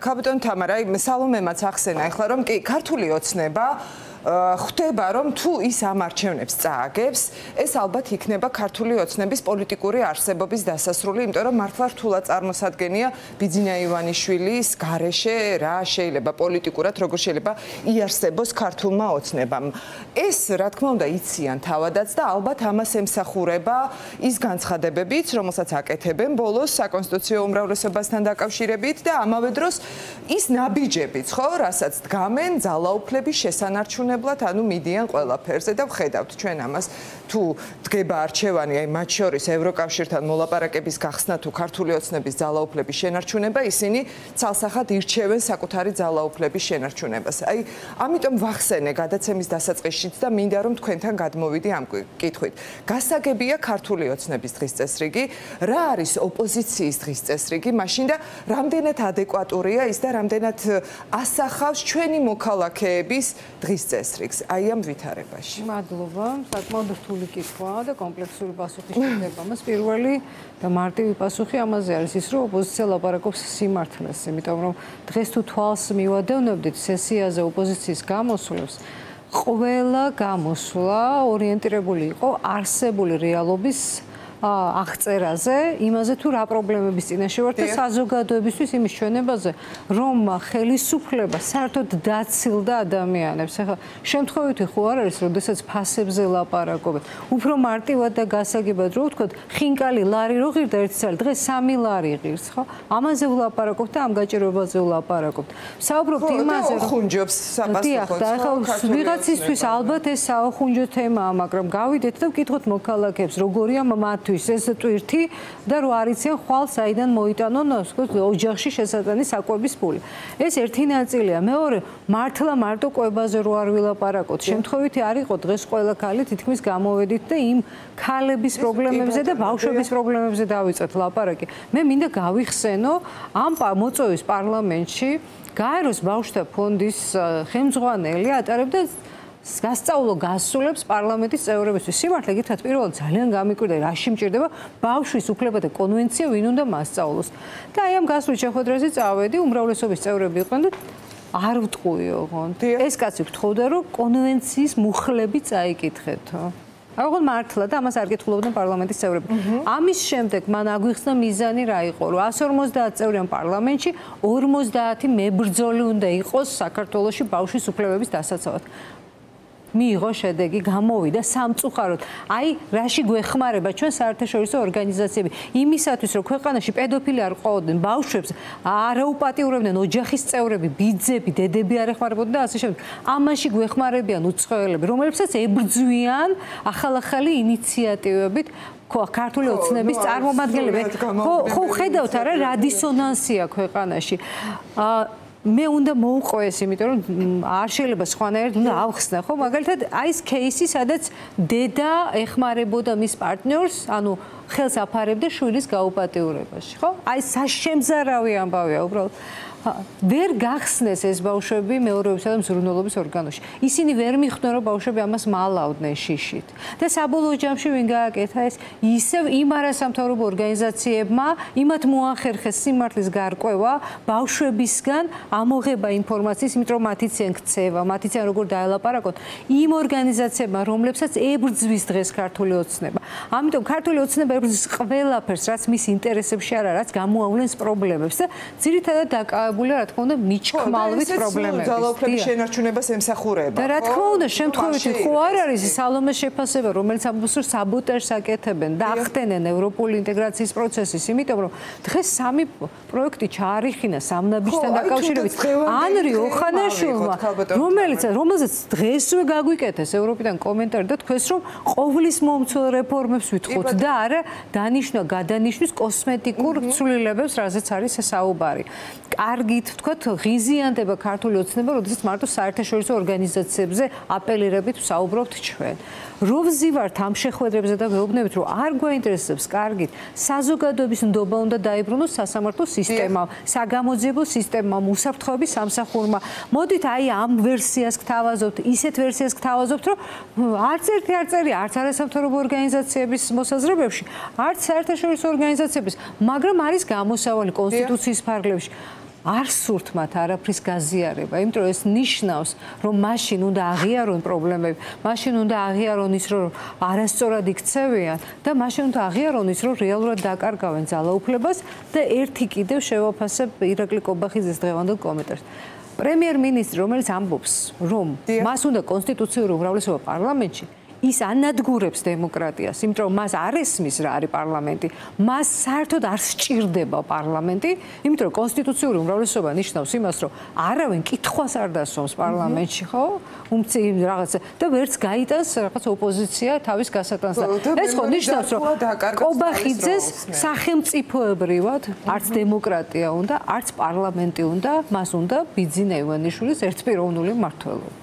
კაპიტან თამარა, სალომემაც ახსენა ახლა რომ კი ქართული ოცნება ხდება რომ თუ ის ამ არჩევნებს წააგებს, ეს ალბათ იქნება ქართული ოცნების პოლიტიკური არსებობის დასასრული, იმიტომ რომ მართლა რთულად წარმოსადგენია ბიძინა ივანიშვილის გარეშე რა შეიძლება პოლიტიკურად როგორ შეიძლება იარსებოს ქართულმა ოცნებამ. ეს რა თქმა უნდა იციან თავადაც და ალბათ ამას ემსახურება ის განცხადებებიც, რომელსაც აკეთებენ ბოლოს საკონსტიტუციო უმრავლესობასთან დაკავშირებით და ამავე დროს ის ნაბიჯებიც, ხო, რასაც დგამენ ძალაუფლების შესანარჩუნებლად ანუ მიდიან ყველაფერზე და ვხედავთ ჩვენ ამას თუ დგება არჩევანი აი მათ შორის ევროკავშირთან მოლაპარაკების გახსნა თუ ქართული ოცნების ძალაუფლების შენარჩუნება ისინი ცალსახად ირჩევენ საკუთარი ძალაუფლების შენარჩუნებას. აი ამიტომ ვახსენე გადაცემის დასაწყისშიც და მინდა რომ თქვენთან გადმოვიდი ამ კითხვით. გასაგებია ქართული ოცნების დღის წესრიგი, რა არის ოპოზიციის დღის წესრიგი, მაშინ და რამდენად ადეკვატურია ის და რამდენად ასახავს ჩვენი მოქალაქეების დღის წესრიგს აი ამ ვითარებაში. მადლობა, საკმაოდ რთული კითხვაა და კომპლექსური პასუხი შედება. მას პირველი და მარტივი პასუხი ამაზე არის ის, რომ ოპოზიცია ლაპარაკობს სიმართლეს, იმიტომ რომ დღეს თუ თვალს მივადევნებდით სესიაზე ოპოზიციის გამოსვლებს, ყველა გამოსვლა ორიენტირებული იყო არსებული რეალობის აღწერაზე, იმაზე თუ რა პრობლემების წინაშე ვართ და საზოგადოებისთვის იმის ჩვენებაზე, რომ ხელისუფლება საერთოდ დაცილდა ადამიანებს. ახლა შემთხვევითი ხო არ არის, როდესაც ფასებზე ლაპარაკობენ. უფრო მარტივად და გასაგებად რო ვთქვათ, ხინკალი ლარი რო ღირდა ერთი წელი, დღეს 3 ლარი ღირს, ხო? ამაზე ვლაპარაკობთ და ამ გაჭირვებაზე ვლაპარაკობთ. საუბრობთ იმაზე, რომ ხუნჯობს საპასუხოდ. და ახლა ვიღაცისთვის ალბათ ეს საახუნჯო თემაა, მაგრამ გავიდეთ და ვკითხოთ მოქალაქეებს, როგორია მათთვის ეს ტვირთი და რო არიციან ხვალ საიდან მოიტანონ ოჯახში შესატანი საკვების ფული. ეს ერთი ნაწილია. მეორე, მართლა მარტო კვებაზე რო არ ვილაპარაკოთ. შემთხვევითი არ იყო დღეს ყველა ქალი თითქმის გამოვედით და იმ ქალების პრობლემებზე და ბავშვების პრობლემებზე დავიწყეთ ლაპარაკი. მე მინდა გავიხსენო ამ მოწვევის პარლამენტში გაეროს ბავშვთა ფონდის ხელმძღვანელი ატარებდა გასწავლო გასულებს პარლამენტის წევრებისთვის. სიმართლე გითხრათ, პირველად ძალიან გამიკვირდა, რაში მჭირდება ბავშვის უფლებათა კონვენცია, ვინ უნდა მასწავლოს. და აი ამ გასული შეხვედრაზე წავედი, უმრავლესობის წევრები იყვნენ და არ ვტყუი ოღონდ. ეს კაცი გთხოვდა, რომ კონვენციის მუხლები წაიკითხეთო. აღონ მართლა და ამას არ კითხულობდნენ პარლამენტის წევრები. ამის შემდეგ მან აგვიხსნა მიზანი რა იყო, რომ 150 წევრიან პარლამენტში 50 მებრძოლი უნდა იყოს საქართველოში ბავშვის უფლებების დასაცავად. მიიღო შედეგი, გამოვიდა სამწუხაროდ. აი, რაში გვეხმარება ჩვენ საერთაშორისო ორგანიზაციები? იმისათვის, რომ ქვეყანაში პედოფილი არ ყვაოდნენ ბავშვებს, არაუპატიურებდნენ ოჯახის წევრები, ბიძები, დედები არ ეხმარებოდნენ და ასე შემდეგ. ამაში გვეხმარებიან უცხოელები, რომლებსაც ებრძვიან ახალ-ახალი ინიციატივებით ქართული ოცნების წარმომადგენლები. ხო, ხედავთ არა რა დისონანსია ქვეყანაში. მე უნდა მოუყო ეს, იმიტომ რომ არ შეიძლება სხვანაირად უნდა ავხსნა, ხო? მაგალითად, აი ეს кейსი, სადაც დედა ეხმარებოდა მის პარტნიორს, ანუ ხელს აფარებდა შვილის გაუპატიურებაში, ხო? აი საშემზარავი ამბავია უბრალოდ. ვერ გახსნეს ეს ბავშვები მეორეობისა და მზრუნველობის ორგანოში. ისინი ვერ მიხვდნენ, რომ ბავშვები ამას მალავდნენ შიშით. და საბოლოო ჯამში ვინ გააკეთა ეს? ისევ იმ არასამთავრობო ორგანიზაციებმა იმათ მოახერხეს სიმართლის გარკვევა ბავშვებისგან ამოღება ინფორმაციის, იმიტომ რომ მათი ცენ ქცევა, მათი ცენ როგორ დაელაპარაკოთ იმ ორგანიზაციებმა, რომლებსაც ებრძვის დღეს ქართული ოცნება. ამიტომ ქართული ოცნება ებრძვის ყველაფერს, რაც მის ინტერესებში არა, რაც გამოავლენს პრობლემებს და ძირითადად რა თქმა უნდა მიჩქმალვით პრობლემების. ძალაუფლების შენარჩუნებას ემსახურება. და რა თქმა უნდა, შემთხვევითი ხო არ არის სალომეს შეფასება, რომელიც ამბობს, რომ საბოტაჟს აკეთებენ და ახდენენ ევროპული ინტეგრაციის პროცესის, იმიტომ რომ დღეს 3 პროექტი ჩაარიხინა სამნაბიჯთან დაკავშირებით. ანრი ოხანაშვილმა, რომელზეც დღესვე გაგვიკეთეს ევროპიდან კომენტარი და თქვეს, რომ ყოვლის მომცველ რეფორმებს ვითხოვთ და არა გადანიშნვის კოსმეტიკურ ცვლილებებს, რაზეც არის საუბარი. კარგით, ვთქვათ, ღიზიანდება ქართული ოცნება, როდესაც მარტო საერთაშორისო ორგანიზაციებზე აპელირებით ვსაუბრობთ ჩვენ. რო ვზივართ ამ შეხვედრებზე და ვეუბნებით, რომ არ გვაინტერესებს, კარგით, საზოგადოების ნდობა უნდა დაიბრუნოს სასამართლო სისტემამ, საგამოძიებო სისტემამ, უსაფრთხოების სამსახურმა. მოდით აი ამ ვერსიას გთავაზობთ, ისეთ ვერსიას გთავაზობთ, რომ არც ერთი არ წერია, არც არასამთავრობო ორგანიზაციების მოსაზრებებში, არც საერთაშორისო ორგანიზაციების, მაგრამ არის გამოსავალი კონსტიტუციის ფარგლებში. არ სურთ მათ არაფრის გაზიარება, იმიტომ რომ ეს ნიშნავს, რომ მაშინ უნდა აღიარონ პრობლემები, მაშინ უნდა აღიარონ ის, რომ არასწორად იქცევიან და მაშინ უნდა აღიარონ ის, რომ რეალურად დაკარგავენ ძალაუფლებას და ერთი კიდევ შევაფასებ ირაკლი კობახიძის დღევანდელ კომენტარს. პრემიერ-მინისტრი, რომელიც ამბობს, რომ მას უნდა კონსტიტუციური უმრავლესობა პარლამენტში, ის ანადგურებს დემოკრატიას, იმიტომ რომ მას არ ესმის რა არის პარლამენტი, მას საერთოდ არ სჭირდება პარლამენტი, იმიტომ რომ კონსტიტუციური უმრავლესობა ნიშნავს იმას, რომ არავინ კითხვას არ დასვამს პარლამენტში, ხო? რაღაცა და ვერც გაიტანს რაღაც ოპოზიცია თავის გასატანს. ეს ხო ნიშნავს, რომ კობახიძეს სახელმწიფოებრივად არც დემოკრატია უნდა, არც პარლამენტი უნდა, მას უნდა ბიძინა ივანიშვილის ერთპიროვნული მმართველობა.